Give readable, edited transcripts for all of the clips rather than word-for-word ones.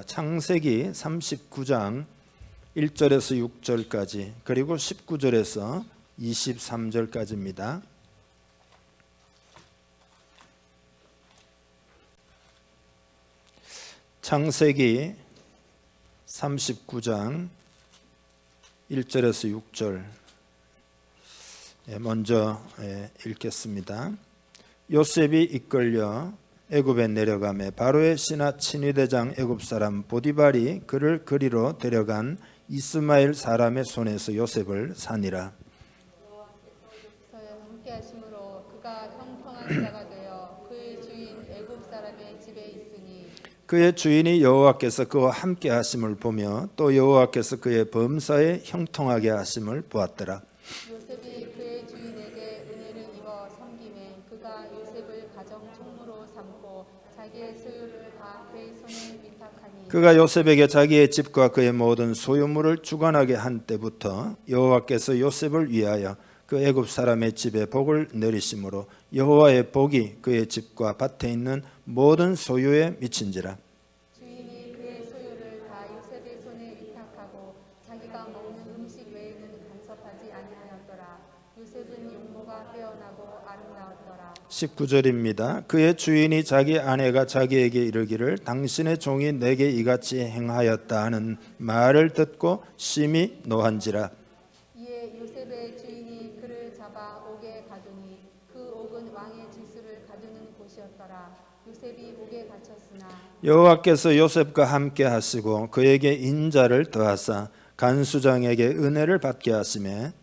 창세기 39장 1절에서 6절까지 그리고 19절에서 23절까지입니다. 창세기 39장 1절에서 6절 먼저 읽겠습니다. 요셉이 이끌려 애굽에 내려가매 바로의 신하 친위대장 애굽 사람 보디발이 그를 그리로 데려간 이스마엘 사람의 손에서 요셉을 사니라. 함께 하심으로 그가 형통한 자가 되어 그의 주인 애굽 사람의 집에 있으니 그의 주인이 여호와께서 그와 함께 하심을 보며 또 여호와께서 그의 범사에 형통하게 하심을 보았더라. 요셉이 그의 주인에게 은혜를 입어 섬김에 그가 요셉을 가정 총무로 삼고 자기의 소유를 다 그의 손에 위탁하니 그가 요셉에게 자기의 집과 그의 모든 소유물을 주관하게 한 때부터 여호와께서 요셉을 위하여 그 애굽 사람의 집에 복을 내리심으로 여호와의 복이 그의 집과 밭에 있는 모든 소유에 미친지라. 주인이 그의 소유를 다 요셉의 손에 위탁하고 자기가 먹는 음식 외에는 간섭하지 아니하였더라. 요셉은 용모가 빼어나고 아름다웠더라. 19절입니다. 그의 주인이 자기 아내가 자기에게 이르기를 당신의 종이 내게 이같이 행하였다 하는 말을 듣고 심히 노한지라. 이에 요셉의 주인이 그를 잡아 옥에 가두니 그 옥은 왕의 질수를 가두는 곳이었더라. 요셉이 옥에 갇혔으나 여호와께서 요셉과 함께 하시고 그에게 인자를 더하사 간수장에게 은혜를 받게 하시매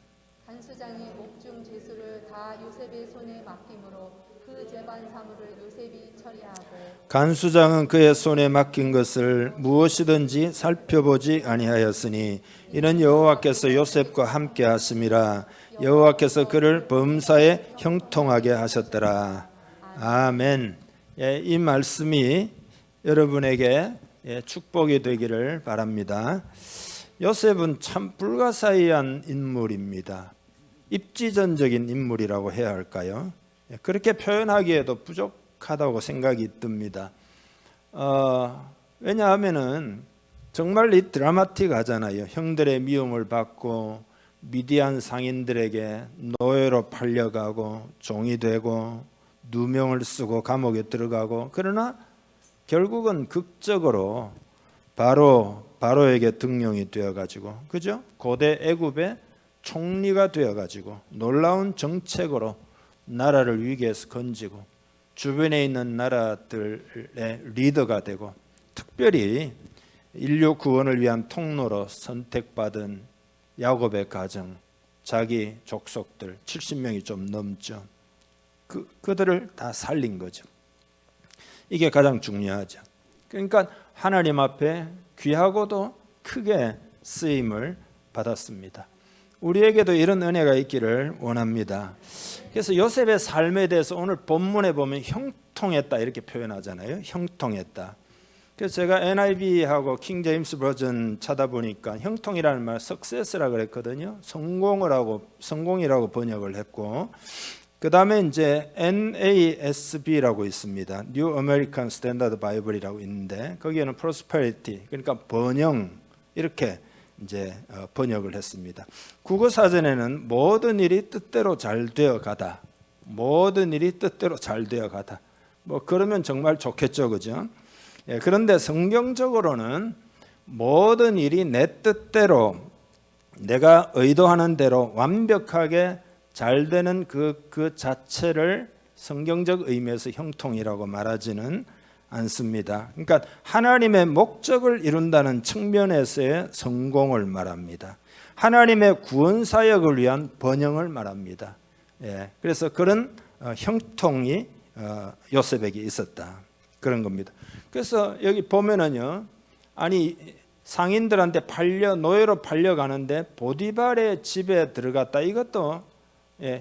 간수장이 옥중 죄수를 다 요셉의 손에 맡김으로 그 재반 사물을 요셉이 처리하고 간수장은 그의 손에 맡긴 것을 무엇이든지 살펴보지 아니하였으니 이는 여호와께서 요셉과 함께 하심이라. 여호와께서 그를 범사에 형통하게 하셨더라. 아멘. 이 말씀이 여러분에게 축복이 되기를 바랍니다. 요셉은 참 불가사의한 인물입니다. 입지전적인 인물이라고 해야 할까요? 그렇게 표현하기에도 부족하다고 생각이 듭니다. 왜냐하면은 정말 이 드라마틱하잖아요. 형들의 미움을 받고 미디안 상인들에게 노예로 팔려가고 종이 되고 누명을 쓰고 감옥에 들어가고 그러나 결국은 극적으로 바로에게 등용이 되어가지고 그죠? 고대 애굽의 총리가 되어가지고 놀라운 정책으로 나라를 위기에서 건지고 주변에 있는 나라들의 리더가 되고 특별히 인류 구원을 위한 통로로 선택받은 야곱의 가정, 자기 족속들 70명이 좀 넘죠. 그들을 다 살린 거죠. 이게 가장 중요하죠. 그러니까 하나님 앞에 귀하고도 크게 쓰임을 받았습니다. 우리에게도 이런 은혜가 있기를 원합니다. 그래서 요셉의 삶에 대해서 오늘 본문에 보면 형통했다 이렇게 표현하잖아요. 형통했다. 그래서 제가 NIV하고 킹 제임스 버전 찾아보니까 형통이라는 말 success라 그랬거든요. 성공이라고 번역을 했고 그 다음에 이제 NASB라고 있습니다. New American Standard Bible이라고 있는데 거기에는 prosperity 그러니까 번영 이렇게 이제 번역을 했습니다. 국어 사전에는 모든 일이 뜻대로 잘 되어 가다. 모든 일이 뜻대로 잘 되어 가다. 뭐 그러면 정말 좋겠죠, 그죠? 그런데 성경적으로는 모든 일이 내 뜻대로 내가 의도하는 대로 완벽하게 잘 되는 그 자체를 성경적 의미에서 형통이라고 말하지는 않습니다. 그러니까 하나님의 목적을 이룬다는 측면에서의 성공을 말합니다. 하나님의 구원 사역을 위한 번영을 말합니다. 그래서 그런 형통이 요셉에게 있었다. 그런 겁니다. 그래서 여기 보면은요, 아니 상인들한테 노예로 팔려가는데 보디발의 집에 들어갔다. 이것도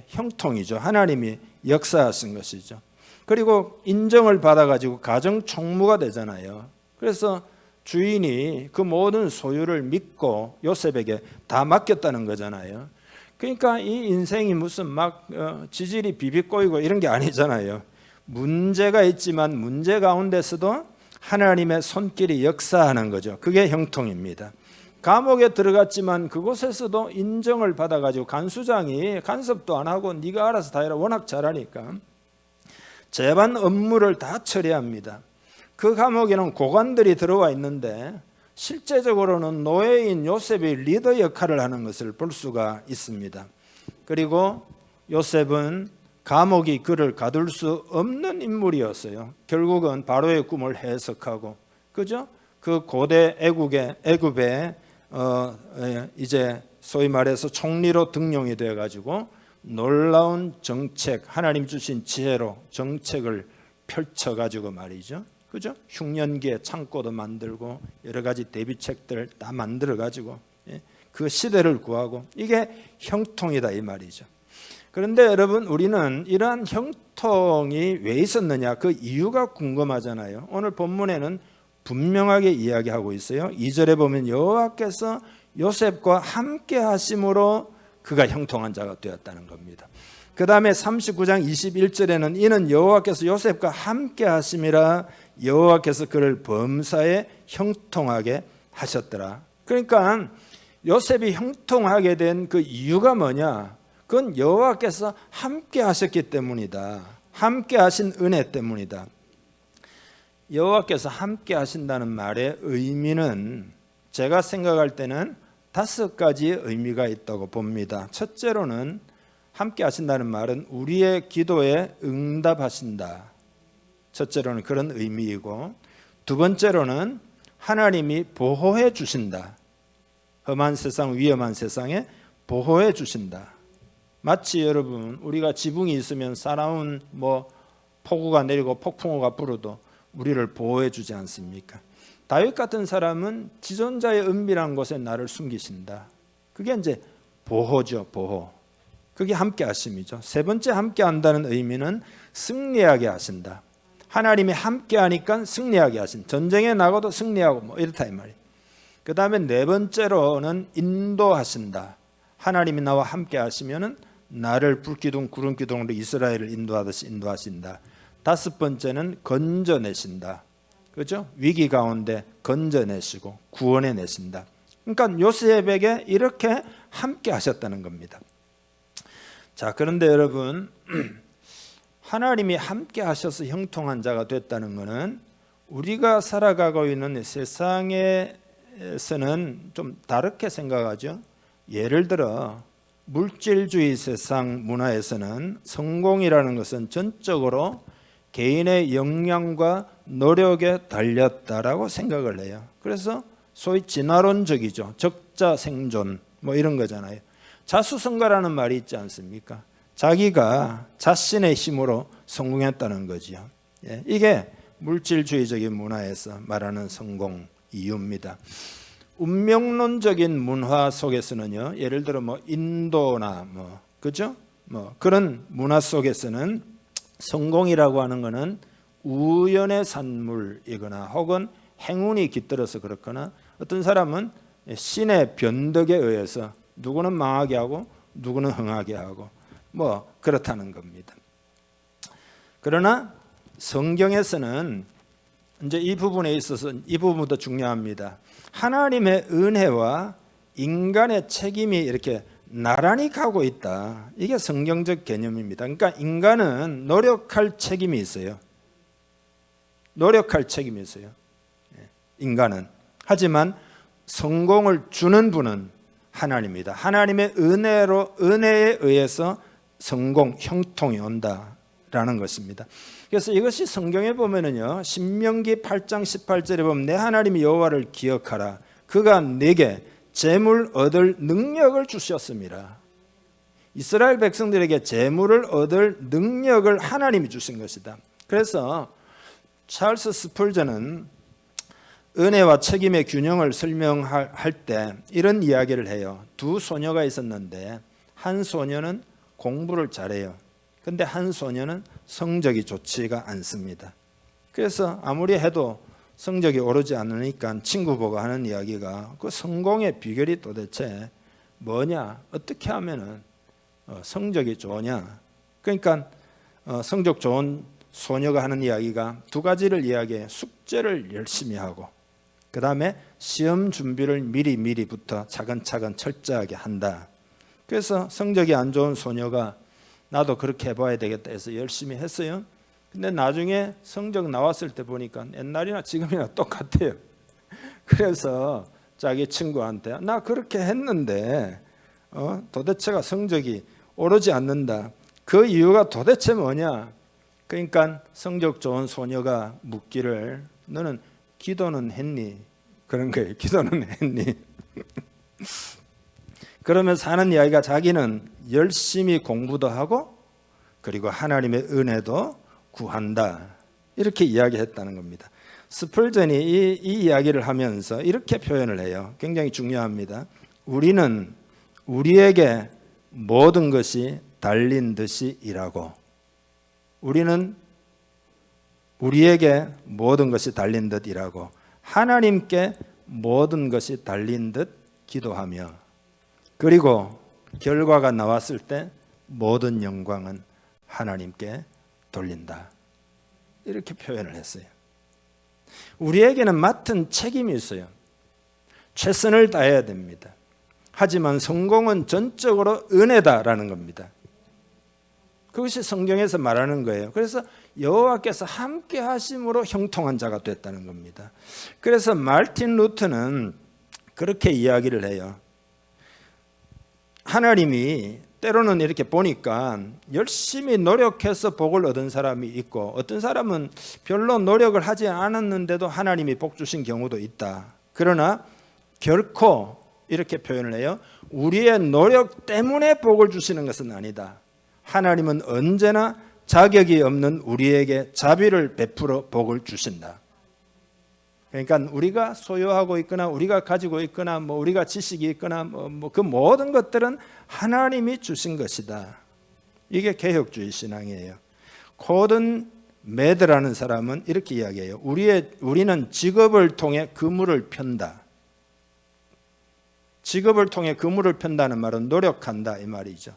형통이죠. 하나님이 역사하신 것이죠. 그리고 인정을 받아가지고 가정 총무가 되잖아요. 그래서 주인이 그 모든 소유를 믿고 요셉에게 다 맡겼다는 거잖아요. 그러니까 이 인생이 무슨 막 지질이 비비꼬이고 이런 게 아니잖아요. 문제가 있지만 문제 가운데서도 하나님의 손길이 역사하는 거죠. 그게 형통입니다. 감옥에 들어갔지만 그곳에서도 인정을 받아가지고 간수장이 간섭도 안 하고 네가 알아서 다 해라 워낙 잘하니까 재반 업무를 다 처리합니다. 그 감옥에는 고관들이 들어와 있는데 실제적으로는 노예인 요셉이 리더 역할을 하는 것을 볼 수가 있습니다. 그리고 요셉은 감옥이 그를 가둘 수 없는 인물이었어요. 결국은 바로의 꿈을 해석하고, 그죠? 그 고대 애굽의 이제 소위 말해서 총리로 등용이 되어 가지고 놀라운 정책, 하나님 주신 지혜로 정책을 펼쳐 가지고 말이죠. 그죠? 흉년기에 창고도 만들고 여러 가지 대비책들 다 만들어 가지고 그 시대를 구하고, 이게 형통이다 이 말이죠. 그런데 여러분, 우리는 이러한 형통이 왜 있었느냐, 그 이유가 궁금하잖아요. 오늘 본문에는 분명하게 이야기하고 있어요. 2절에 보면 여호와께서 요셉과 함께 하심으로 그가 형통한 자가 되었다는 겁니다. 그 다음에 39장 21절에는 이는 여호와께서 요셉과 함께 하심이라 여호와께서 그를 범사에 형통하게 하셨더라. 그러니까 요셉이 형통하게 된 그 이유가 뭐냐, 그건 여호와께서 함께 하셨기 때문이다. 함께 하신 은혜 때문이다. 여호와께서 함께 하신다는 말의 의미는 제가 생각할 때는 5가지의 의미가 있다고 봅니다. 첫째로는 함께 하신다는 말은 우리의 기도에 응답하신다. 첫째로는 그런 의미이고, 두 번째로는 하나님이 보호해 주신다. 험한 세상, 위험한 세상에 보호해 주신다. 마치 여러분, 우리가 지붕이 있으면 쌓아온 폭우가 내리고 폭풍우가 불어도 우리를 보호해 주지 않습니까? 다윗 같은 사람은 지존자의 은밀한 곳에 나를 숨기신다. 그게 이제 보호죠, 보호. 그게 함께 하심이죠. 세 번째 함께 한다는 의미는 승리하게 하신다. 하나님이 함께 하니까 승리하게 하신, 전쟁에 나가도 승리하고 이렇다 이 말이에요. 그 다음에 네 번째로는 인도하신다. 하나님이 나와 함께 하시면은 나를 불기둥 구름기둥으로 이스라엘을 인도하듯이 인도하신다. 다섯 번째는 건져내신다. 그렇죠? 위기 가운데 건져내시고 구원해내신다. 그러니까 요셉에게 이렇게 함께 하셨다는 겁니다. 자, 그런데 여러분, 하나님이 함께 하셔서 형통한 자가 됐다는 것은 우리가 살아가고 있는 세상에서는 좀 다르게 생각하죠. 예를 들어 물질주의 세상 문화에서는 성공이라는 것은 전적으로 개인의 역량과 노력에 달렸다라고 생각을 해요. 그래서 소위 진화론적이죠. 적자생존 이런 거잖아요. 자수성가라는 말이 있지 않습니까? 자기가 자신의 힘으로 성공했다는 거죠. 이게 물질주의적인 문화에서 말하는 성공 이유입니다. 운명론적인 문화 속에서는요, 예를 들어 인도나 그죠? 그런 문화 속에서는 성공이라고 하는 것은 우연의 산물이거나 혹은 행운이 깃들어서 그렇거나, 어떤 사람은 신의 변덕에 의해서 누구는 망하게 하고 누구는 흥하게 하고 그렇다는 겁니다. 그러나 성경에서는 이제 이 부분에 있어서 이 부분도 중요합니다. 하나님의 은혜와 인간의 책임이 이렇게 나란히 가고 있다. 이게 성경적 개념입니다. 그러니까 인간은 노력할 책임이 있어요. 노력할 책임이 있어요. 인간은. 하지만 성공을 주는 분은 하나님입니다. 하나님의 은혜에 의해서 성공, 형통이 온다라는 것입니다. 그래서 이것이 성경에 보면은요, 신명기 8장 18절에 보면 내 하나님 여호와를 기억하라. 그가 내게 재물 얻을 능력을 주셨습니다. 이스라엘 백성들에게 재물을 얻을 능력을 하나님이 주신 것이다. 그래서 찰스 스펄전은 은혜와 책임의 균형을 설명할 때 이런 이야기를 해요. 두 소녀가 있었는데 한 소녀는 공부를 잘해요. 근데 한 소녀는 성적이 좋지가 않습니다. 그래서 아무리 해도 성적이 오르지 않으니까 친구 보고 하는 이야기가 그 성공의 비결이 도대체 뭐냐? 어떻게 하면은 성적이 좋으냐? 그러니까 성적 좋은 소녀가 하는 이야기가 두 가지를 이야기해요. 숙제를 열심히 하고 그 다음에 시험 준비를 미리부터 차근차근 철저하게 한다. 그래서 성적이 안 좋은 소녀가 나도 그렇게 해봐야 되겠다 해서 열심히 했어요. 근데 나중에 성적 나왔을 때 보니까 옛날이나 지금이나 똑같아요. 그래서 자기 친구한테 나 그렇게 했는데 도대체가 성적이 오르지 않는다. 그 이유가 도대체 뭐냐? 그러니까 성적 좋은 소녀가 묻기를 너는 기도는 했니? 그런 거예요. 기도는 했니? 그러면서 하는 이야기가 자기는 열심히 공부도 하고 그리고 하나님의 은혜도 구한다. 이렇게 이야기했다는 겁니다. 스펄전이 이 이야기를 하면서 이렇게 표현을 해요. 굉장히 중요합니다. 우리는 우리에게 모든 것이 달린 듯이 일하고 우리는 우리에게 모든 것이 달린 듯 일하고 하나님께 모든 것이 달린 듯 기도하며 그리고 결과가 나왔을 때 모든 영광은 하나님께 돌린다. 이렇게 표현을 했어요. 우리에게는 맡은 책임이 있어요. 최선을 다해야 됩니다. 하지만 성공은 전적으로 은혜다라는 겁니다. 그것이 성경에서 말하는 거예요. 그래서 여호와께서 함께 하심으로 형통한 자가 됐다는 겁니다. 그래서 마르틴 루터는 그렇게 이야기를 해요. 하나님이 때로는 이렇게 보니까 열심히 노력해서 복을 얻은 사람이 있고 어떤 사람은 별로 노력을 하지 않았는데도 하나님이 복 주신 경우도 있다. 그러나 결코 이렇게 표현을 해요. 우리의 노력 때문에 복을 주시는 것은 아니다. 하나님은 언제나 자격이 없는 우리에게 자비를 베풀어 복을 주신다. 그러니까 우리가 소유하고 있거나 우리가 가지고 있거나 우리가 지식이 있거나 그 모든 것들은 하나님이 주신 것이다. 이게 개혁주의 신앙이에요. 코든 매드라는 사람은 이렇게 이야기해요. 우리는 직업을 통해 그물을 편다. 직업을 통해 그물을 편다는 말은 노력한다 이 말이죠.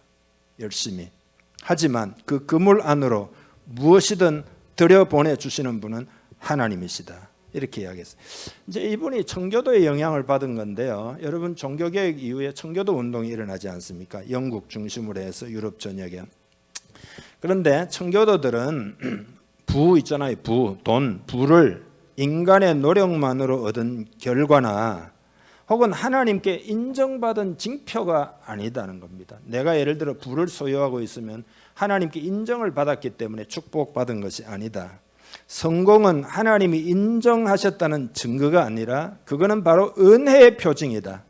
열심히. 하지만 그 그물 안으로 무엇이든 들여보내 주시는 분은 하나님이시다. 이렇게 이야기했어요. 이제 이분이 청교도의 영향을 받은 건데요. 여러분 종교개혁 이후에 청교도 운동이 일어나지 않습니까? 영국 중심으로 해서 유럽 전역에. 그런데 청교도들은 부 있잖아요. 부를 인간의 노력만으로 얻은 결과나 혹은 하나님께 인정받은 징표가 아니다는 겁니다. 내가 예를 들어 부를 소유하고 있으면 하나님께 인정을 받았기 때문에 축복받은 것이 아니다. 성공은 하나님이 인정하셨다는 증거가 아니라 그거는 바로 은혜의 표징이다.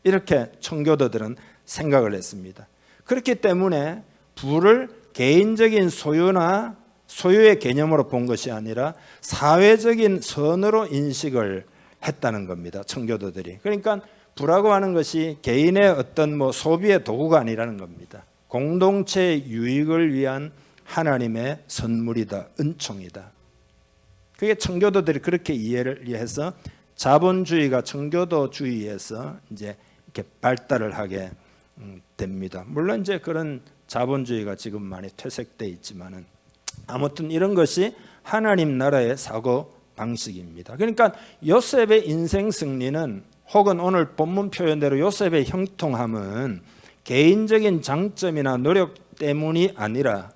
이렇게 청교도들은 생각을 했습니다. 그렇기 때문에 부를 개인적인 소유나 소유의 개념으로 본 것이 아니라 사회적인 선으로 인식을 했다는 겁니다. 청교도들이. 그러니까 부라고 하는 것이 개인의 어떤 소비의 도구가 아니라는 겁니다. 공동체의 유익을 위한 하나님의 선물이다. 은총이다. 그게 청교도들이 그렇게 이해를 해서 자본주의가 청교도주의에서 이제 이렇게 발달을 하게 됩니다. 물론 이제 그런 자본주의가 지금 많이 퇴색돼 있지만은 아무튼 이런 것이 하나님 나라의 사고 방식입니다. 그러니까 요셉의 인생 승리는 혹은 오늘 본문 표현대로 요셉의 형통함은 개인적인 장점이나 노력 때문이 아니라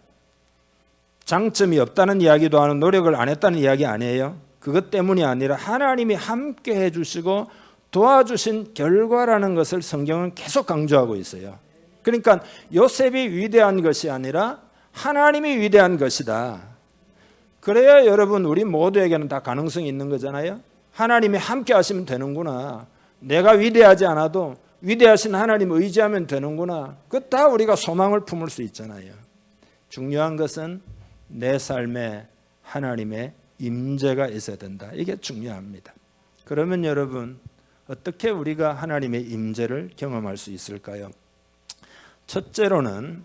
장점이 없다는 이야기도 하는 노력을 안 했다는 이야기 아니에요. 그것 때문이 아니라 하나님이 함께 해주시고 도와주신 결과라는 것을 성경은 계속 강조하고 있어요. 그러니까 요셉이 위대한 것이 아니라 하나님이 위대한 것이다. 그래야 여러분 우리 모두에게는 다 가능성이 있는 거잖아요. 하나님이 함께 하시면 되는구나. 내가 위대하지 않아도 위대하신 하나님 의지하면 되는구나. 그 다 우리가 소망을 품을 수 있잖아요. 중요한 것은 내 삶에 하나님의 임재가 있어야 된다. 이게 중요합니다. 그러면 여러분 어떻게 우리가 하나님의 임재를 경험할 수 있을까요? 첫째로는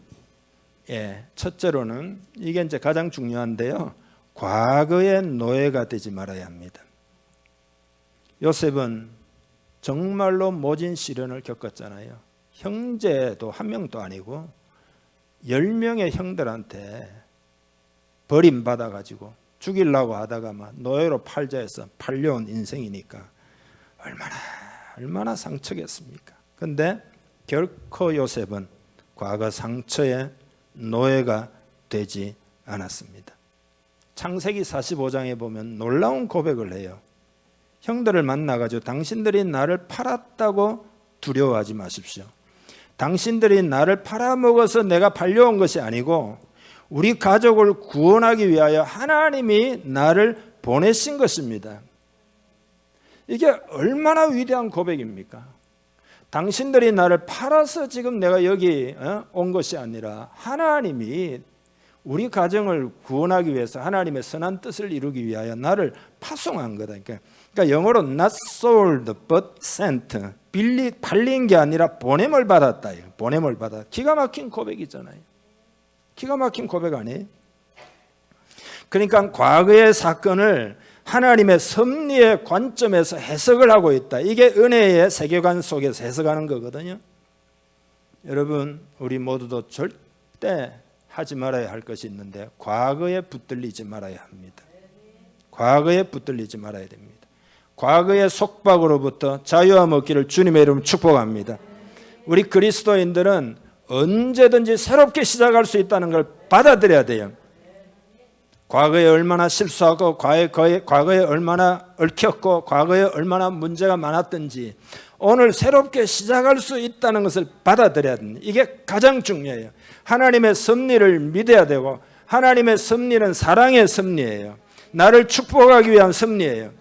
이게 이제 가장 중요한데요. 과거의 노예가 되지 말아야 합니다. 요셉은 정말로 모진 시련을 겪었잖아요. 형제도 한 명도 아니고 10명의 형들한테 버림받아 가지고 죽이려고 하다가 막 노예로 팔자 해서 팔려온 인생이니까 얼마나 상처겠습니까? 근데 결코 요셉은 과거 상처의 노예가 되지 않았습니다. 창세기 45장에 보면 놀라운 고백을 해요. 형들을 만나가지고 당신들이 나를 팔았다고 두려워하지 마십시오. 당신들이 나를 팔아먹어서 내가 팔려온 것이 아니고 우리 가족을 구원하기 위하여 하나님이 나를 보내신 것입니다. 이게 얼마나 위대한 고백입니까? 당신들이 나를 팔아서 지금 내가 여기 온 것이 아니라 하나님이 우리 가정을 구원하기 위해서 하나님의 선한 뜻을 이루기 위하여 나를 파송한 거다. 그러니까 영어로 not sold but sent. 팔린 게 아니라 보냄을 받았다. 보냄을 받았다. 기가 막힌 고백이잖아요. 기가 막힌 고백 아니에요? 그러니까 과거의 사건을 하나님의 섭리의 관점에서 해석을 하고 있다. 이게 은혜의 세계관 속에서 해석하는 거거든요. 여러분, 우리 모두도 절대 하지 말아야 할 것이 있는데 과거에 붙들리지 말아야 합니다. 과거에 붙들리지 말아야 됩니다. 과거의 속박으로부터 자유함 얻기를 주님의 이름으로 축복합니다. 우리 그리스도인들은 언제든지 새롭게 시작할 수 있다는 걸 받아들여야 돼요. 과거에 얼마나 실수하고 과거에 얼마나 얽혔고 과거에 얼마나 문제가 많았든지 오늘 새롭게 시작할 수 있다는 것을 받아들여야 됩니다. 이게 가장 중요해요. 하나님의 섭리를 믿어야 되고 하나님의 섭리는 사랑의 섭리예요. 나를 축복하기 위한 섭리예요.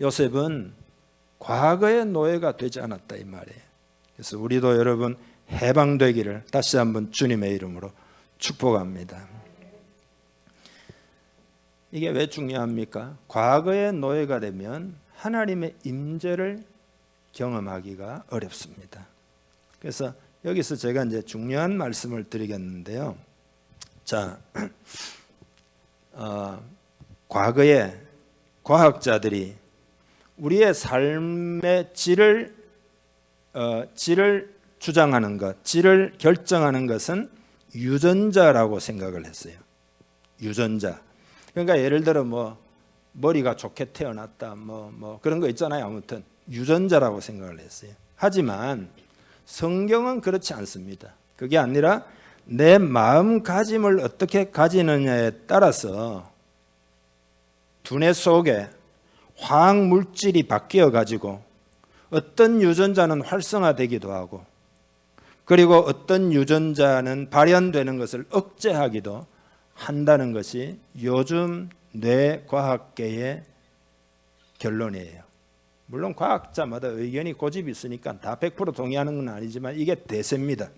요셉은 과거의 노예가 되지 않았다 이 말이에요. 그래서 우리도 여러분 해방되기를 다시 한번 주님의 이름으로 축복합니다. 이게 왜 중요합니까? 과거의 노예가 되면 하나님의 임재를 경험하기가 어렵습니다. 그래서 여기서 제가 이제 중요한 말씀을 드리겠는데요. 자, 과거에 과학자들이 우리의 삶의 질을 주장하는 것, 질을 결정하는 것은 유전자라고 생각을 했어요. 유전자. 그러니까 예를 들어 머리가 좋게 태어났다 그런 거 있잖아요. 아무튼 유전자라고 생각을 했어요. 하지만 성경은 그렇지 않습니다. 그게 아니라 내 마음가짐을 어떻게 가지느냐에 따라서 두뇌 속에 화학 물질이 바뀌어 가지고 어떤 유전자는 활성화되기도 하고 그리고 어떤 유전자는 발현되는 것을 억제하기도 한다는 것이 요즘 뇌과학계의 결론이에요. 물론 과학자마다 의견이 고집이 있으니까 다 100% 동의하는 건 아니지만 이게 대세입니다.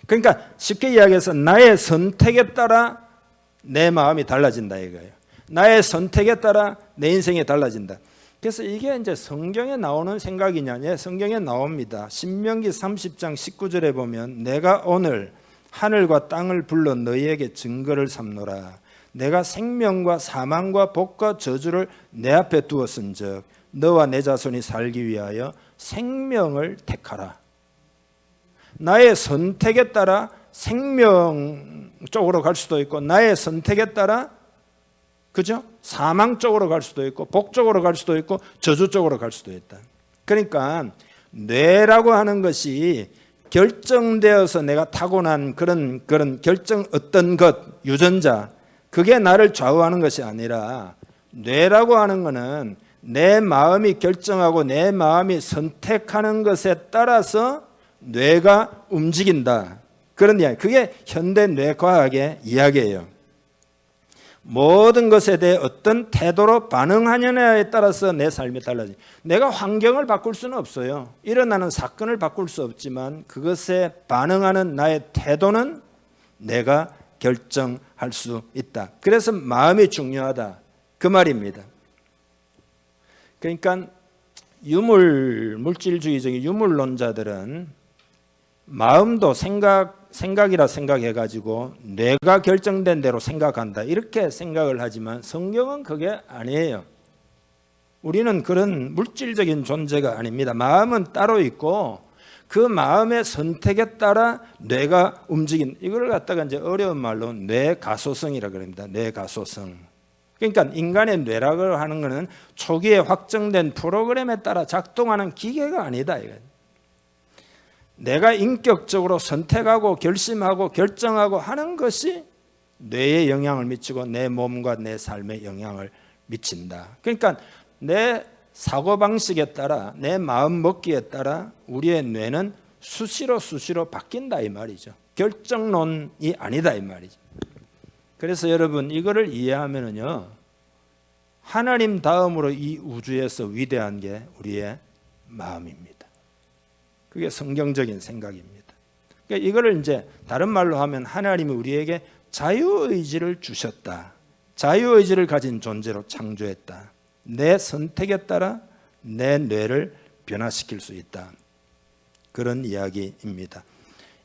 그러니까 쉽게 이야기해서 나의 선택에 따라 내 마음이 달라진다 이거예요. 나의 선택에 따라 내 인생이 달라진다. 그래서 이게 이제 성경에 나오는 생각이냐? 성경에 나옵니다. 신명기 30장 19절에 보면 내가 오늘 하늘과 땅을 불러 너희에게 증거를 삼노라. 내가 생명과 사망과 복과 저주를 내 앞에 두었은즉 너와 내 자손이 살기 위하여 생명을 택하라. 나의 선택에 따라 생명 쪽으로 갈 수도 있고 나의 선택에 따라 그죠? 사망 쪽으로 갈 수도 있고 복 쪽으로 갈 수도 있고 저주 쪽으로 갈 수도 있다. 그러니까 뇌라고 하는 것이 결정되어서 내가 타고난 그런 결정 어떤 것 유전자 그게 나를 좌우하는 것이 아니라 뇌라고 하는 것은 내 마음이 결정하고 내 마음이 선택하는 것에 따라서 뇌가 움직인다. 그런 이야기. 그게 현대 뇌과학의 이야기예요. 모든 것에 대해 어떤 태도로 반응하느냐에 따라서 내 삶이 달라져요. 내가 환경을 바꿀 수는 없어요. 일어나는 사건을 바꿀 수 없지만 그것에 반응하는 나의 태도는 내가 결정할 수 있다. 그래서 마음이 중요하다. 그 말입니다. 그러니까 물질주의적인 유물론자들은 마음도 생각이라 생각해가지고 뇌가 결정된 대로 생각한다 이렇게 생각을 하지만 성경은 그게 아니에요. 우리는 그런 물질적인 존재가 아닙니다. 마음은 따로 있고 그 마음의 선택에 따라 뇌가 움직인, 이걸 갖다가 이제 어려운 말로 뇌가소성이라 그럽니다. 뇌가소성. 그러니까 인간의 뇌라고 하는 것은 초기에 확정된 프로그램에 따라 작동하는 기계가 아니다. 내가 인격적으로 선택하고 결심하고 결정하고 하는 것이 뇌에 영향을 미치고 내 몸과 내 삶에 영향을 미친다. 그러니까 내 사고방식에 따라 내 마음 먹기에 따라 우리의 뇌는 수시로 바뀐다 이 말이죠. 결정론이 아니다 이 말이죠. 그래서 여러분 이거를 이해하면은요, 하나님 다음으로 이 우주에서 위대한 게 우리의 마음입니다. 그게 성경적인 생각입니다. 그러니까 이거를 이제 다른 말로 하면 하나님이 우리에게 자유의지를 주셨다. 자유의지를 가진 존재로 창조했다. 내 선택에 따라 내 뇌를 변화시킬 수 있다. 그런 이야기입니다.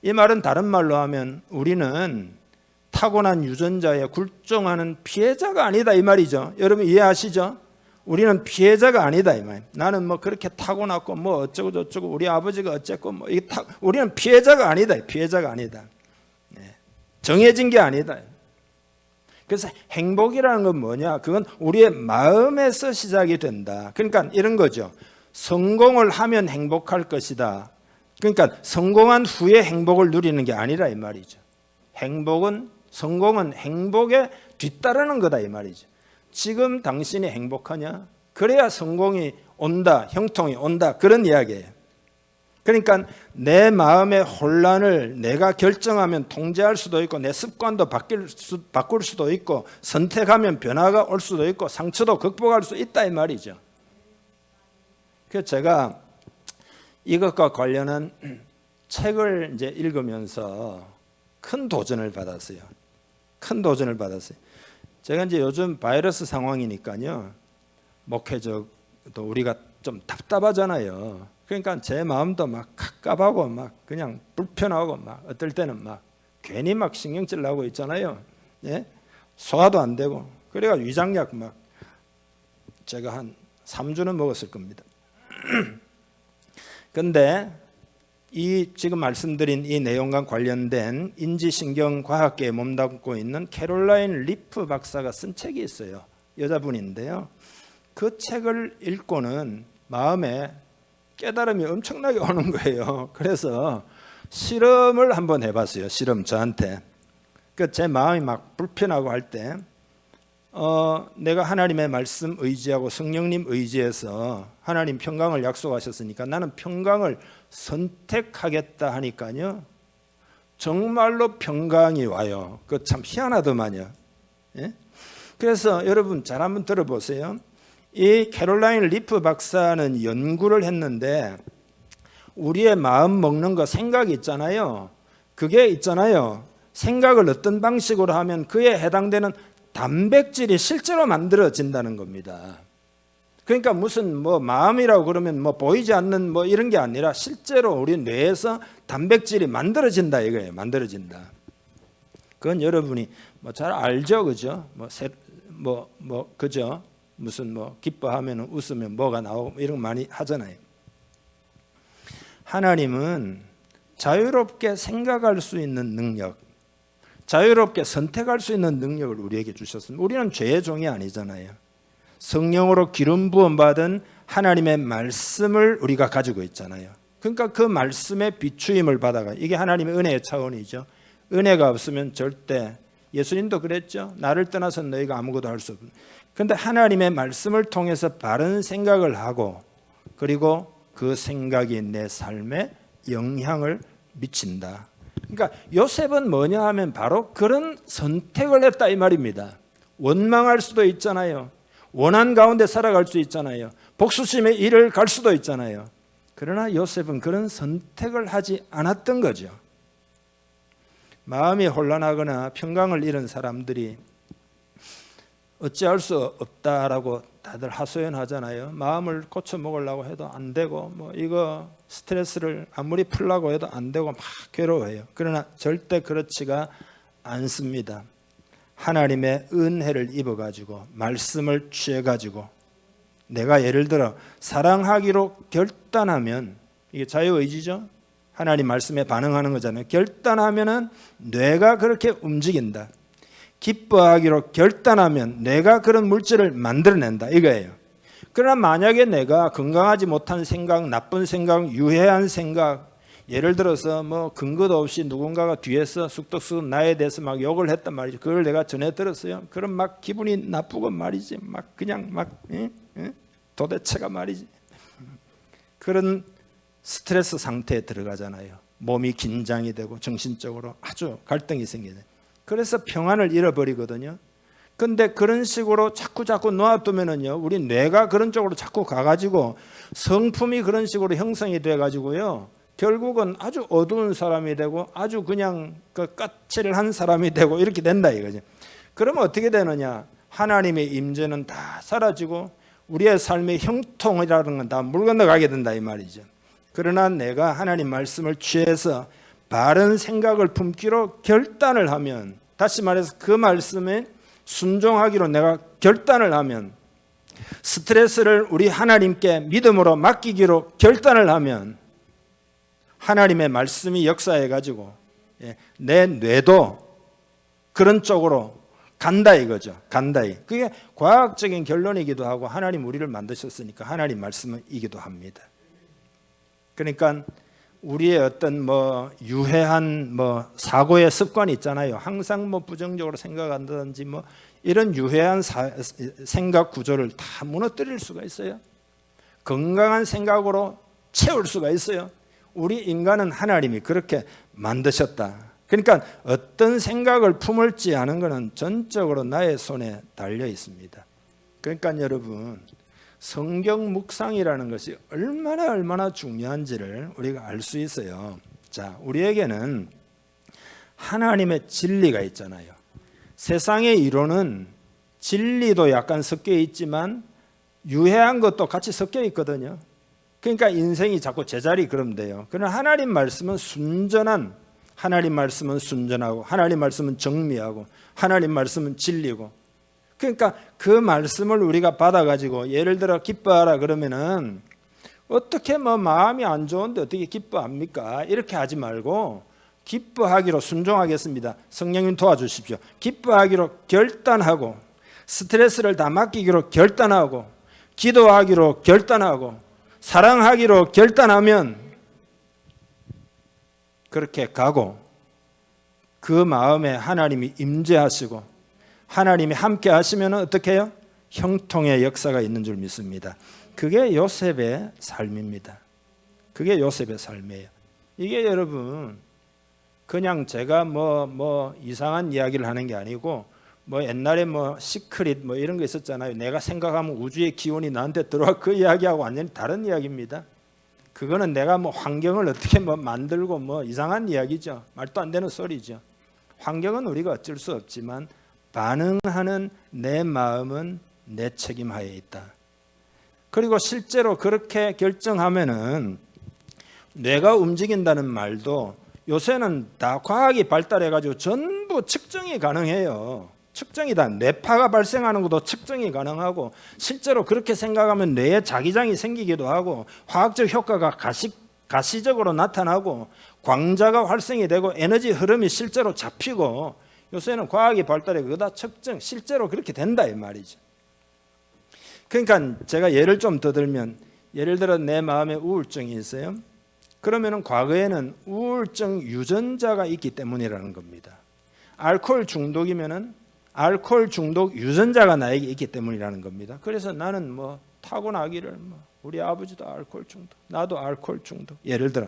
이 말은 다른 말로 하면 우리는 타고난 유전자에 굴종하는 피해자가 아니다 이 말이죠. 여러분 이해하시죠? 우리는 피해자가 아니다 이 말. 나는 뭐 그렇게 타고났고 뭐 어쩌고 저쩌고 우리 아버지가 어쨌고 뭐 우리는 피해자가 아니다. 피해자가 아니다. 정해진 게 아니다. 그래서 행복이라는 건 뭐냐? 그건 우리의 마음에서 시작이 된다. 그러니까 이런 거죠. 성공을 하면 행복할 것이다. 그러니까 성공한 후에 행복을 누리는 게 아니라 이 말이죠. 성공은 행복에 뒤따르는 거다 이 말이죠. 지금 당신이 행복하냐? 그래야 성공이 온다, 형통이 온다, 그런 이야기예요. 그러니까 내 마음의 혼란을 내가 결정하면 통제할 수도 있고 내 습관도 바꿀 수도 있고 선택하면 변화가 올 수도 있고 상처도 극복할 수 있다 이 말이죠. 그래서 제가 이것과 관련한 책을 이제 읽으면서 큰 도전을 받았어요. 제가 이제 요즘 바이러스 상황이니까요, 목회자도 우리가 좀 답답하잖아요. 그러니까 제 마음도 막 갑갑하고 막 그냥 불편하고 막 어떨 때는 막 괜히 막 신경질 나고 있잖아요. 예? 소화도 안 되고. 그래가 위장약 막 제가 한 3주는 먹었을 겁니다. 근데 이 지금 말씀드린 이 내용과 관련된 인지신경과학계에 몸담고 있는 캐롤라인 리프 박사가 쓴 책이 있어요. 여자분인데요. 그 책을 읽고는 마음에 깨달음이 엄청나게 오는 거예요. 그래서 실험을 한번 해봤어요. 실험 저한테. 제 마음이 막 불편하고 할 때 내가 하나님의 말씀 의지하고 성령님 의지해서 하나님 평강을 약속하셨으니까 나는 평강을 선택하겠다 하니까요, 정말로 평강이 와요. 그거 참 희한하더만요. 예? 그래서 여러분 잘 한번 들어보세요. 이 캐롤라인 리프 박사는 연구를 했는데 우리의 마음 먹는 거 생각이 있잖아요. 그게 있잖아요. 생각을 어떤 방식으로 하면 그에 해당되는 단백질이 실제로 만들어진다는 겁니다. 그러니까 무슨 뭐 마음이라고 그러면 뭐 보이지 않는 뭐 이런 게 아니라 실제로 우리 뇌에서 단백질이 만들어진다 이거예요. 만들어진다. 그건 여러분이 뭐 잘 알죠, 그죠? 그죠? 무슨 뭐 기뻐하면 웃으면 뭐가 나오고 이런 거 많이 하잖아요. 하나님은 자유롭게 생각할 수 있는 능력, 자유롭게 선택할 수 있는 능력을 우리에게 주셨습니다. 우리는 죄의 종이 아니잖아요. 성령으로 기름 부음 받은 하나님의 말씀을 우리가 가지고 있잖아요. 그러니까 그 말씀의 비추임을 받아가, 이게 하나님의 은혜의 차원이죠. 은혜가 없으면 절대, 예수님도 그랬죠. 나를 떠나서 너희가 아무것도 할 수 없는. 그런데 하나님의 말씀을 통해서 바른 생각을 하고, 그리고 그 생각이 내 삶에 영향을 미친다. 그러니까 요셉은 뭐냐 하면 바로 그런 선택을 했다 이 말입니다. 원망할 수도 있잖아요. 원한 가운데 살아갈 수 있잖아요. 복수심의 일을 갈 수도 있잖아요. 그러나 요셉은 그런 선택을 하지 않았던 거죠. 마음이 혼란하거나 평강을 잃은 사람들이 어찌할 수 없다라고 다들 하소연하잖아요. 마음을 고쳐 먹으려고 해도 안 되고, 뭐 이거 스트레스를 아무리 풀려고 해도 안 되고 막 괴로워해요. 그러나 절대 그렇지가 않습니다. 하나님의 은혜를 입어가지고 말씀을 취해가지고 내가 예를 들어 사랑하기로 결단하면, 이게 자유의지죠. 하나님 말씀에 반응하는 거잖아요. 결단하면은 뇌가 그렇게 움직인다. 기뻐하기로 결단하면 뇌가 그런 물질을 만들어낸다 이거예요. 그러나 만약에 내가 건강하지 못한 생각, 나쁜 생각, 유해한 생각, 예를 들어서 뭐 근거도 없이 누군가가 뒤에서 쑥덕쑥 나에 대해서 막 욕을 했단 말이죠. 그걸 내가 전해 들었어요. 그럼 막 기분이 나쁘고 말이지. 막 그냥 막 도대체가 말이지. 그런 스트레스 상태에 들어가잖아요. 몸이 긴장이 되고 정신적으로 아주 갈등이 생기잖아요. 그래서 평안을 잃어버리거든요. 근데 그런 식으로 자꾸 놓아두면은요, 우리 뇌가 그런 쪽으로 자꾸 가가지고 성품이 그런 식으로 형성이 돼가지고요, 결국은 아주 어두운 사람이 되고 아주 그냥 그 까칠한 사람이 되고 이렇게 된다 이거죠. 그러면 어떻게 되느냐? 하나님의 임재는 다 사라지고 우리의 삶의 형통이라는 건 다 물 건너가게 된다 이 말이죠. 그러나 내가 하나님 말씀을 취해서 바른 생각을 품기로 결단을 하면, 다시 말해서 그 말씀에 순종하기로 내가 결단을 하면, 스트레스를 우리 하나님께 믿음으로 맡기기로 결단을 하면 하나님의 말씀이 역사해 가지고 내 뇌도 그런 쪽으로 간다 이거죠. 간다이. 그게 과학적인 결론이기도 하고 하나님 우리를 만드셨으니까 하나님 말씀이기도 합니다. 그러니까 우리의 어떤 뭐 유해한 뭐 사고의 습관이 있잖아요. 항상 뭐 부정적으로 생각한다든지 뭐 이런 유해한 생각 구조를 다 무너뜨릴 수가 있어요. 건강한 생각으로 채울 수가 있어요. 우리 인간은 하나님이 그렇게 만드셨다. 그러니까 어떤 생각을 품을지 하는 것은 전적으로 나의 손에 달려 있습니다. 그러니까 여러분, 성경 묵상이라는 것이 얼마나 중요한지를 우리가 알 수 있어요. 자, 우리에게는 하나님의 진리가 있잖아요. 세상의 이론은 진리도 약간 섞여 있지만 유해한 것도 같이 섞여 있거든요. 그러니까 인생이 자꾸 제자리 그러면 돼요. 그러나 하나님 말씀은 순전한, 하나님 말씀은 순전하고, 하나님 말씀은 정미하고, 하나님 말씀은 진리고. 그러니까 그 말씀을 우리가 받아가지고 예를 들어 기뻐하라 그러면은 어떻게 뭐 마음이 안 좋은데 어떻게 기뻐합니까? 이렇게 하지 말고 기뻐하기로 순종하겠습니다. 성령님 도와주십시오. 기뻐하기로 결단하고, 스트레스를 다 맡기기로 결단하고, 기도하기로 결단하고, 사랑하기로 결단하면 그렇게 가고, 그 마음에 하나님이 임재하시고 하나님이 함께 하시면 어떻게 해요? 형통의 역사가 있는 줄 믿습니다. 그게 요셉의 삶입니다. 그게 요셉의 삶이에요. 이게 여러분 그냥 제가 뭐 이상한 이야기를 하는 게 아니고, 뭐 옛날에 뭐 시크릿 뭐 이런 거 있었잖아요. 내가 생각하면 우주의 기운이 나한테 들어와, 그 이야기하고 완전히 다른 이야기입니다. 그거는 내가 뭐 환경을 어떻게 뭐 만들고 뭐 이상한 이야기죠. 말도 안 되는 소리죠. 환경은 우리가 어쩔 수 없지만 반응하는 내 마음은 내 책임하에 있다. 그리고 실제로 그렇게 결정하면은 뇌가 움직인다는 말도 요새는 다 과학이 발달해가지고 전부 측정이 가능해요. 측정이다. 뇌파가 발생하는 것도 측정이 가능하고, 실제로 그렇게 생각하면 뇌에 자기장이 생기기도 하고, 화학적 효과가 가시적으로 나타나고, 광자가 활성이 되고, 에너지 흐름이 실제로 잡히고, 요새는 과학이 발달해 그다 측정, 실제로 그렇게 된다 이 말이죠. 그러니까 제가 예를 좀 더 들면, 예를 들어 내 마음에 우울증이 있어요. 그러면은 과거에는 우울증 유전자가 있기 때문이라는 겁니다. 알코올 중독이면은 알코올 중독 유전자가 나에게 있기 때문이라는 겁니다. 그래서 나는 뭐 타고나기를 우리 아버지도 알코올 중독, 나도 알코올 중독, 예를 들어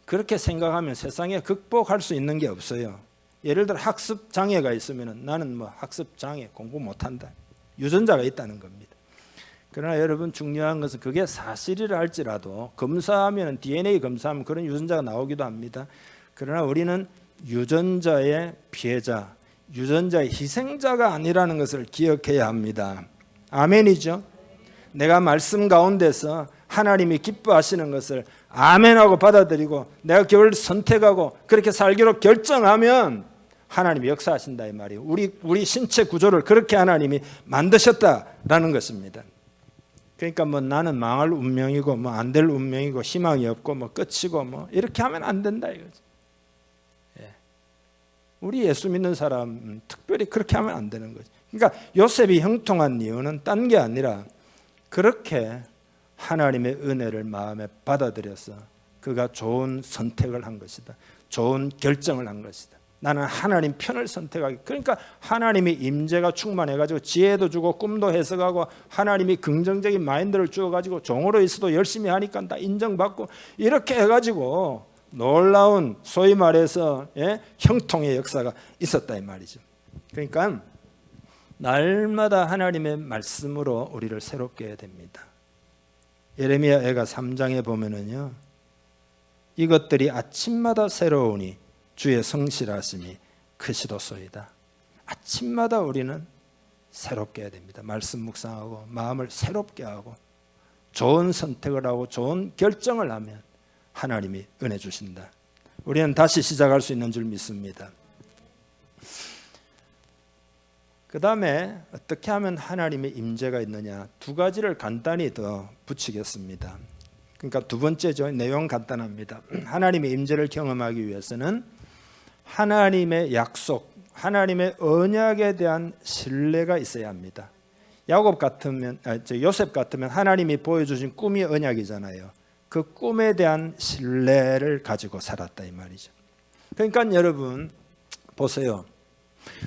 그렇게 생각하면 세상에 극복할 수 있는 게 없어요. 예를 들어 학습 장애가 있으면은 나는 뭐 학습 장애, 공부 못한다, 유전자가 있다는 겁니다. 그러나 여러분 중요한 것은 그게 사실이라 할지라도 검사하면 DNA 검사하면 그런 유전자가 나오기도 합니다. 그러나 우리는 유전자의 피해자, 유전자의 희생자가 아니라는 것을 기억해야 합니다. 아멘이죠. 내가 말씀 가운데서 하나님이 기뻐하시는 것을 아멘하고 받아들이고 내가 그걸 선택하고 그렇게 살기로 결정하면 하나님이 역사하신다 이 말이에요. 우리 신체 구조를 그렇게 하나님이 만드셨다라는 것입니다. 그러니까 뭐 나는 망할 운명이고 뭐 안 될 운명이고 희망이 없고 뭐 끝이고 뭐 이렇게 하면 안 된다 이거지. 예. 우리 예수 믿는 사람 특별히 그렇게 하면 안 되는 거지. 그러니까 요셉이 형통한 이유는 딴 게 아니라 그렇게 하나님의 은혜를 마음에 받아들여서 그가 좋은 선택을 한 것이다. 좋은 결정을 한 것이다. 나는 하나님 편을 선택하기. 그러니까 하나님이 임재가 충만해가지고 지혜도 주고 꿈도 해석하고 하나님이 긍정적인 마인드를 주어가지고 종으로 있어도 열심히 하니까 다 인정받고 이렇게 해가지고 놀라운 소위 말해서 형통의 역사가 있었다 이 말이죠. 그러니까 날마다 하나님의 말씀으로 우리를 새롭게 해야 됩니다. 예레미야 애가 3장에 보면은요, 이것들이 아침마다 새로우니 주의 성실하심이 크시도소이다. 아침마다 우리는 새롭게 해야 됩니다. 말씀 묵상하고 마음을 새롭게 하고 좋은 선택을 하고 좋은 결정을 하면 하나님이 은혜 주신다. 우리는 다시 시작할 수 있는 줄 믿습니다. 그 다음에 어떻게 하면 하나님의 임재가 있느냐, 두 가지를 간단히 더 붙이겠습니다. 그러니까 두 번째죠. 내용 간단합니다. 하나님의 임재를 경험하기 위해서는 하나님의 약속, 하나님의 언약에 대한 신뢰가 있어야 합니다. 요셉 같으면 하나님이 보여주신 꿈이 언약이잖아요. 그 꿈에 대한 신뢰를 가지고 살았다 이 말이죠. 그러니까 여러분 보세요.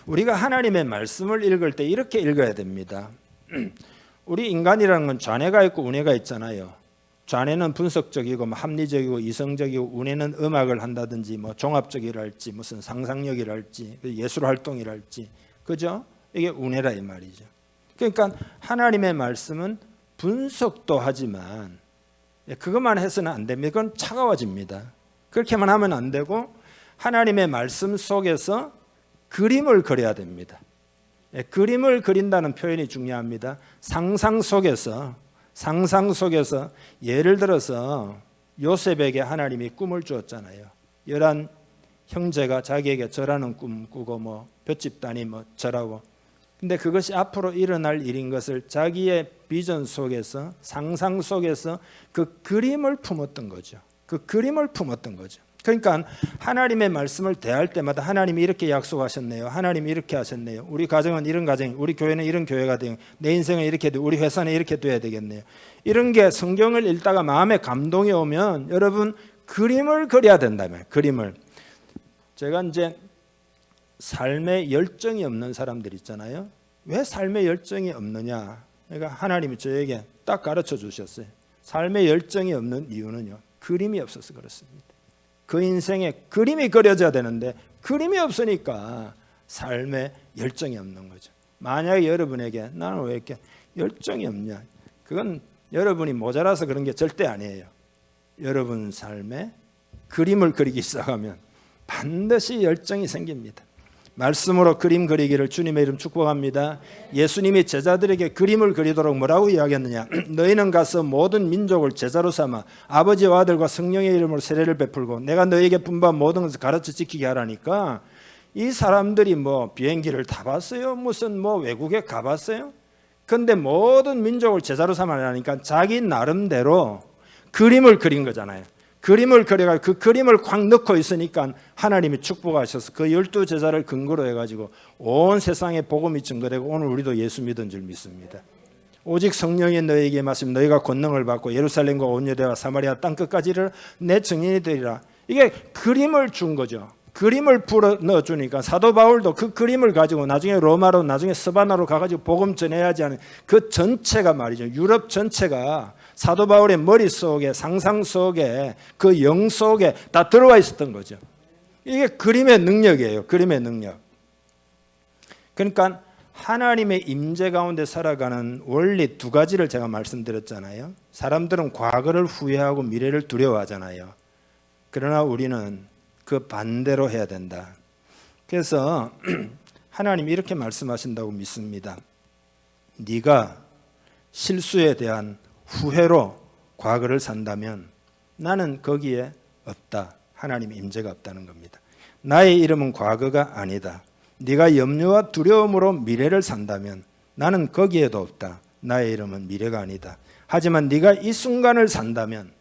우리가 하나님의 말씀을 읽을 때 이렇게 읽어야 됩니다. 우리 인간이라는 건 좌뇌가 있고 우뇌가 있잖아요. 좌뇌는 분석적이고 합리적이고 이성적이고 우뇌는 음악을 한다든지 뭐 종합적이랄지 무슨 상상력이랄지 예술 활동이랄지, 그죠? 이게 우뇌라 이 말이죠. 그러니까 하나님의 말씀은 분석도 하지만 그것만 해서는 안 됩니다. 그건 차가워집니다. 그렇게만 하면 안 되고 하나님의 말씀 속에서 그림을 그려야 됩니다. 그림을 그린다는 표현이 중요합니다. 상상 속에서 예를 들어서 요셉에게 하나님이 꿈을 주었잖아요. 11 형제가 자기에게 절하는 꿈 꾸고 뭐 볏집단이 뭐 절하고, 근데 그것이 앞으로 일어날 일인 것을 자기의 비전 속에서 상상 속에서 그 그림을 품었던 거죠. 그러니까 하나님의 말씀을 대할 때마다 하나님이 이렇게 약속하셨네요. 하나님이 이렇게 하셨네요. 우리 가정은 이런 가정, 우리 교회는 이런 교회가 되고 내 인생은 이렇게 되고 우리 회사는 이렇게 돼야 되겠네요. 이런 게 성경을 읽다가 마음에 감동이 오면 여러분 그림을 그려야 된다면, 그림을. 제가 이제 삶에 열정이 없는 사람들 있잖아요. 왜 삶에 열정이 없느냐? 그러니까 하나님이 저에게 딱 가르쳐 주셨어요. 삶에 열정이 없는 이유는요, 그림이 없어서 그렇습니다. 그 인생에 그림이 그려져야 되는데 그림이 없으니까 삶에 열정이 없는 거죠. 만약에 여러분에게 나는 왜 이렇게 열정이 없냐? 그건 여러분이 모자라서 그런 게 절대 아니에요. 여러분 삶에 그림을 그리기 시작하면 반드시 열정이 생깁니다. 말씀으로 그림 그리기를 주님의 이름 축복합니다. 예수님이 제자들에게 그림을 그리도록 뭐라고 이야기했느냐? 너희는 가서 모든 민족을 제자로 삼아 아버지와 아들과 성령의 이름으로 세례를 베풀고 내가 너희에게 분부한 모든 것을 가르쳐 지키게 하라니까. 이 사람들이 뭐 비행기를 타봤어요? 무슨 뭐 외국에 가봤어요? 근데 모든 민족을 제자로 삼으라니까 자기 나름대로 그림을 그린 거잖아요. 그림을 그려가지고 그 그림을 꽉 넣고 있으니까 하나님이 축복하셔서 그 12제자를 근거로 해가지고 온 세상에 복음이 증거되고 오늘 우리도 예수 믿은 줄 믿습니다. 오직 성령이 너희에게 임하시면 너희가 권능을 받고 예루살렘과 온 유대와 사마리아 땅끝까지를 내 증인이 되리라. 이게 그림을 준 거죠. 그림을 풀어 넣어주니까 사도 바울도 그 그림을 가지고 나중에 로마로 나중에 스바나로 가가지고 복음 전해야지 하는 그 전체가 말이죠. 유럽 전체가 사도 바울의 머릿속에 상상 속에 그 영 속에 다 들어와 있었던 거죠. 이게 그림의 능력이에요. 그림의 능력. 그러니까 하나님의 임재 가운데 살아가는 원리 두 가지를 제가 말씀드렸잖아요. 사람들은 과거를 후회하고 미래를 두려워하잖아요. 그러나 우리는 그 반대로 해야 된다. 그래서 하나님이 이렇게 말씀하신다고 믿습니다. 네가 실수에 대한 후회로 과거를 산다면 나는 거기에 없다. 하나님의 임재가 없다는 겁니다. 나의 이름은 과거가 아니다. 네가 염려와 두려움으로 미래를 산다면 나는 거기에도 없다. 나의 이름은 미래가 아니다. 하지만 네가 이 순간을 산다면,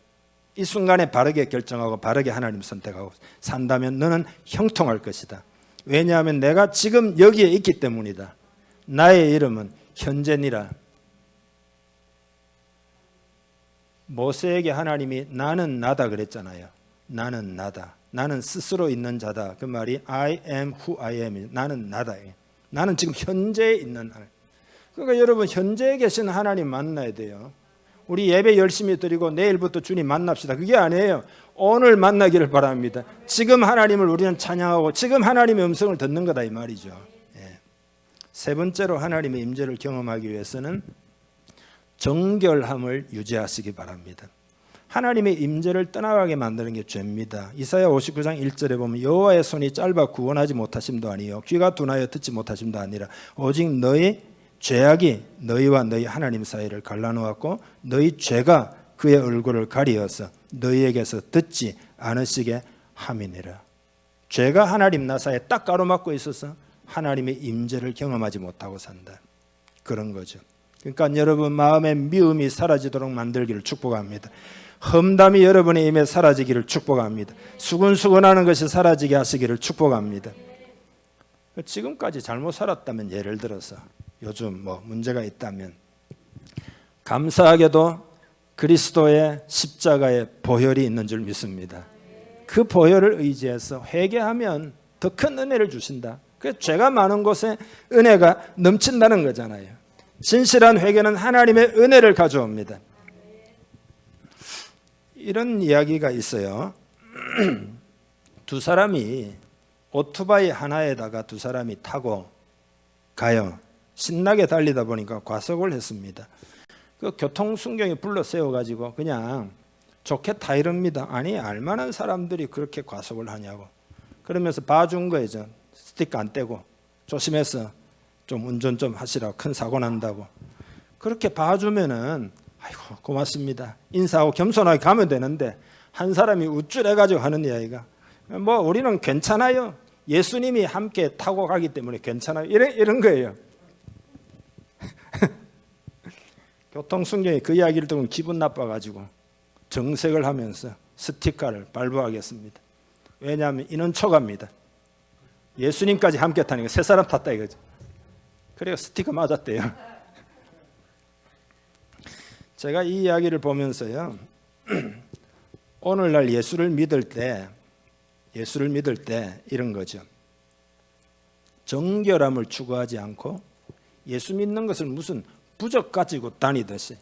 이 순간에 바르게 결정하고 바르게 하나님 선택하고 산다면 너는 형통할 것이다. 왜냐하면 내가 지금 여기에 있기 때문이다. 나의 이름은 현재니라. 모세에게 하나님이 나는 나다 그랬잖아요. 나는 나다. 나는 스스로 있는 자다. 그 말이 I am who I am. 나는 나다. 나는 지금 현재에 있는 하나님. 그러니까 여러분 현재에 계신 하나님 만나야 돼요. 우리 예배 열심히 드리고 내일부터 주님 만납시다. 그게 아니에요. 오늘 만나기를 바랍니다. 지금 하나님을 우리는 찬양하고 지금 하나님의 음성을 듣는 거다 이 말이죠. 예. 세 번째로 하나님의 임재를 경험하기 위해서는 정결함을 유지하시기 바랍니다. 하나님의 임재를 떠나가게 만드는 게 죄입니다. 이사야 59장 1절에 보면 여호와의 손이 짧아 구원하지 못하심도 아니요 귀가 둔하여 듣지 못하심도 아니라 오직 너희 죄악이 너희와 너희 하나님 사이를 갈라놓았고 너희 죄가 그의 얼굴을 가리어서 너희에게서 듣지 않으시게 함이니라. 죄가 하나님 나 사이에 딱 가로막고 있어서 하나님의 임재를 경험하지 못하고 산다. 그런 거죠. 그러니까 여러분 마음의 미움이 사라지도록 만들기를 축복합니다. 험담이 여러분의 입에 사라지기를 축복합니다. 수근수근하는 것이 사라지게 하시기를 축복합니다. 지금까지 잘못 살았다면, 예를 들어서 요즘 뭐 문제가 있다면, 감사하게도 그리스도의 십자가에 보혈이 있는 줄 믿습니다. 그 보혈을 의지해서 회개하면 더 큰 은혜를 주신다. 그래서 죄가 많은 곳에 은혜가 넘친다는 거잖아요. 진실한 회개는 하나님의 은혜를 가져옵니다. 이런 이야기가 있어요. 두 사람이 오토바이 하나에다가 두 사람이 타고 가요. 신나게 달리다 보니까 과속을 했습니다. 그 교통순경이 불러 세워가지고 그냥 좋게 타이릅니다. 아니 알만한 사람들이 그렇게 과속을 하냐고. 그러면서 봐준 거예요. 스티커 안 떼고 조심해서 좀 운전 좀 하시라고, 큰 사고 난다고. 그렇게 봐주면은 아이고 고맙습니다 인사하고 겸손하게 가면 되는데, 한 사람이 우쭐해가지고 하는 이야기가 뭐 우리는 괜찮아요. 예수님이 함께 타고 가기 때문에 괜찮아요. 이런 거예요. 교통순경이 그 이야기를 듣고 기분 나빠가지고 정색을 하면서 스티커를 발부하겠습니다. 왜냐하면 이는 초과입니다. 예수님까지 함께 타니까 세 사람 탔다 이거죠. 그래서 스티커 맞았대요. 제가 이 이야기를 보면서요, 오늘날 예수를 믿을 때 이런 거죠. 정결함을 추구하지 않고 예수 믿는 것을 무슨 부적 가지고 다니듯이,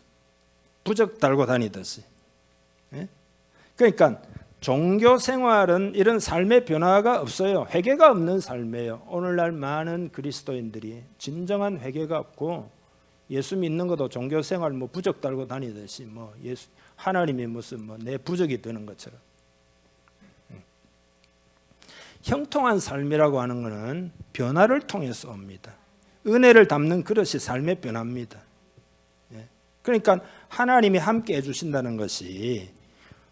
부적 달고 다니듯이. 그러니까 종교 생활은 이런 삶의 변화가 없어요. 회개가 없는 삶이에요. 오늘날 많은 그리스도인들이 진정한 회개가 없고 예수 믿는 것도 종교 생활 뭐 부적 달고 다니듯이 뭐 예수 하나님이 무슨 뭐 내 부적이 되는 것처럼. 형통한 삶이라고 하는 것은 변화를 통해서 옵니다. 은혜를 담는 그릇이 삶의 변화입니다. 그러니까 하나님이 함께 해주신다는 것이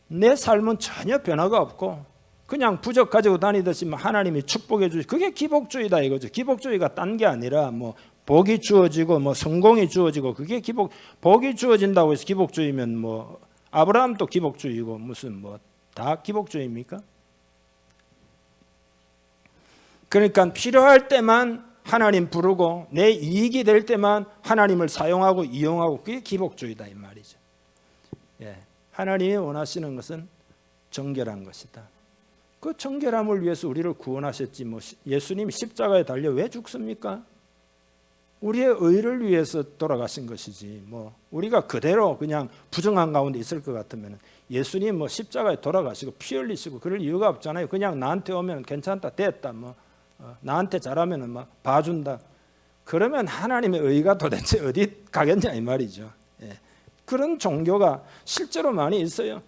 내 삶은 전혀 변화가 없고 그냥 부적 가지고 다니듯이 하나님이 축복해 주시, 그게 기복주의다 이거죠. 기복주의가 딴 게 아니라 뭐 복이 주어지고 뭐 성공이 주어지고, 그게 복이 주어진다고 해서 기복주의면 뭐 아브라함도 기복주의고 무슨 뭐 다 기복주의입니까? 그러니까 필요할 때만 하나님 부르고 내 이익이 될 때만 하나님을 사용하고 이용하고, 그게 기복주의다 이 말이죠. 하나님이 원하시는 것은 정결한 것이다. 그 정결함을 위해서 우리를 구원하셨지, 뭐 예수님이 십자가에 달려 왜 죽습니까? 우리의 의를 위해서 돌아가신 것이지, 뭐 우리가 그대로 그냥 부정한 가운데 있을 것 같으면 예수님 뭐 십자가에 돌아가시고 피 흘리시고 그럴 이유가 없잖아요. 그냥 나한테 오면 괜찮다, 됐다, 뭐 나한테 잘하면 막 봐준다. 그러면 하나님의 의가 도대체 어디 가겠냐 이 말이죠. 그런 종교가 실제로 많이 있어요.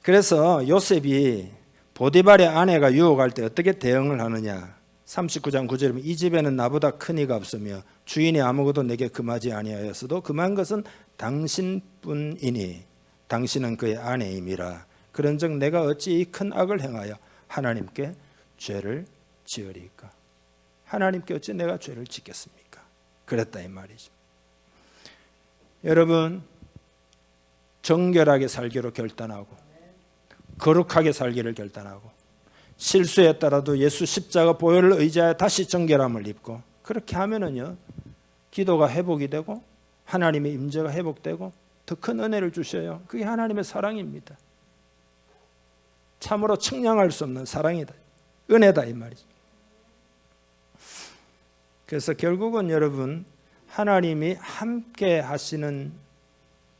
그래서 요셉이 보디발의 아내가 유혹할 때 어떻게 대응을 하느냐. 39장 9절에 이 집에는 나보다 큰 이가 없으며 주인이 아무것도 내게 금하지 아니하였어도 금한 것은 당신뿐이니 당신은 그의 아내임이라. 그런즉 내가 어찌 이 큰 악을 행하여 하나님께 죄를 지으리까. 하나님께 어찌 내가 죄를 짓겠습니까? 그랬다 이 말이죠. 여러분, 정결하게 살기로 결단하고 거룩하게 살기를 결단하고 실수했더라도 예수 십자가 보혈을 의지하여 다시 정결함을 입고 그렇게 하면은요, 기도가 회복이 되고 하나님의 임재가 회복되고 더 큰 은혜를 주셔요. 그게 하나님의 사랑입니다. 참으로 측량할 수 없는 사랑이다, 은혜다 이 말이죠. 그래서 결국은 여러분, 하나님이 함께 하시는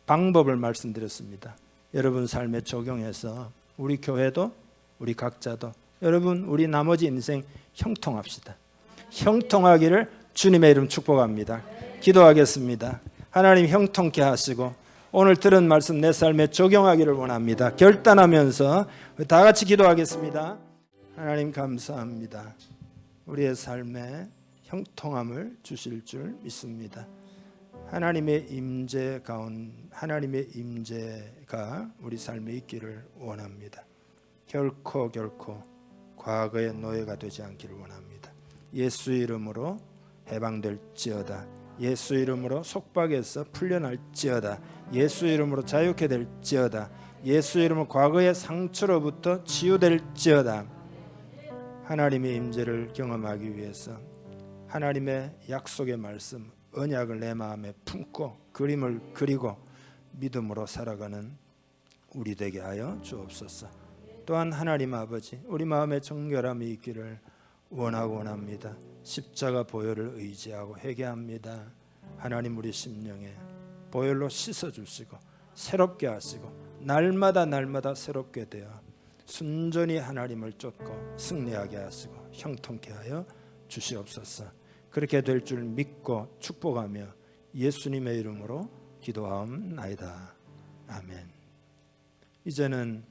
방법을 말씀드렸습니다. 여러분 삶에 적용해서 우리 교회도 우리 각자도 여러분 우리 나머지 인생 형통합시다. 형통하기를 주님의 이름 축복합니다. 기도하겠습니다. 하나님 형통케 하시고 오늘 들은 말씀 내 삶에 적용하기를 원합니다. 결단하면서 다 같이 기도하겠습니다. 하나님 감사합니다. 우리의 삶에 형통함을 주실 줄 믿습니다. 하나님의 임재 가운 하나님의 임재가 우리 삶에 있기를 원합니다. 결코 과거의 노예가 되지 않기를 원합니다. 예수 이름으로 해방될지어다. 예수 이름으로 속박에서 풀려날지어다. 예수 이름으로 자유케 될지어다. 예수 이름으로 과거의 상처로부터 치유될지어다. 하나님의 임재를 경험하기 위해서 하나님의 약속의 말씀 언약을 내 마음에 품고 그림을 그리고 믿음으로 살아가는 우리 되게 하여 주옵소서. 또한 하나님 아버지, 우리 마음에 정결함이 있기를 원합니다. 십자가 보혈을 의지하고 회개합니다. 하나님 우리 심령에 보혈로 씻어주시고 새롭게 하시고 날마다 새롭게 되어 순전히 하나님을 쫓고 승리하게 하시고 형통케 하여 주시옵소서. 그렇게 될 줄 믿고 축복하며 예수님의 이름으로 기도하옵나이다. 아멘. 이제는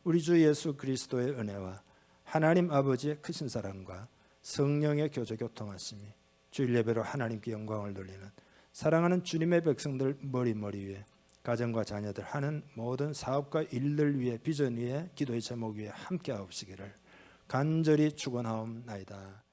우리 주 예수 그리스도의 은혜와 하나님 아버지의 크신 사랑과 성령의 교제 교통하심이 주일 예배로 하나님께 영광을 돌리는 사랑하는 주님의 백성들 머리 위에 가정과 자녀들 하는 모든 사업과 일들 위에 비전 위에 기도의 제목 위에 함께 하옵시기를 간절히 축원하옵나이다.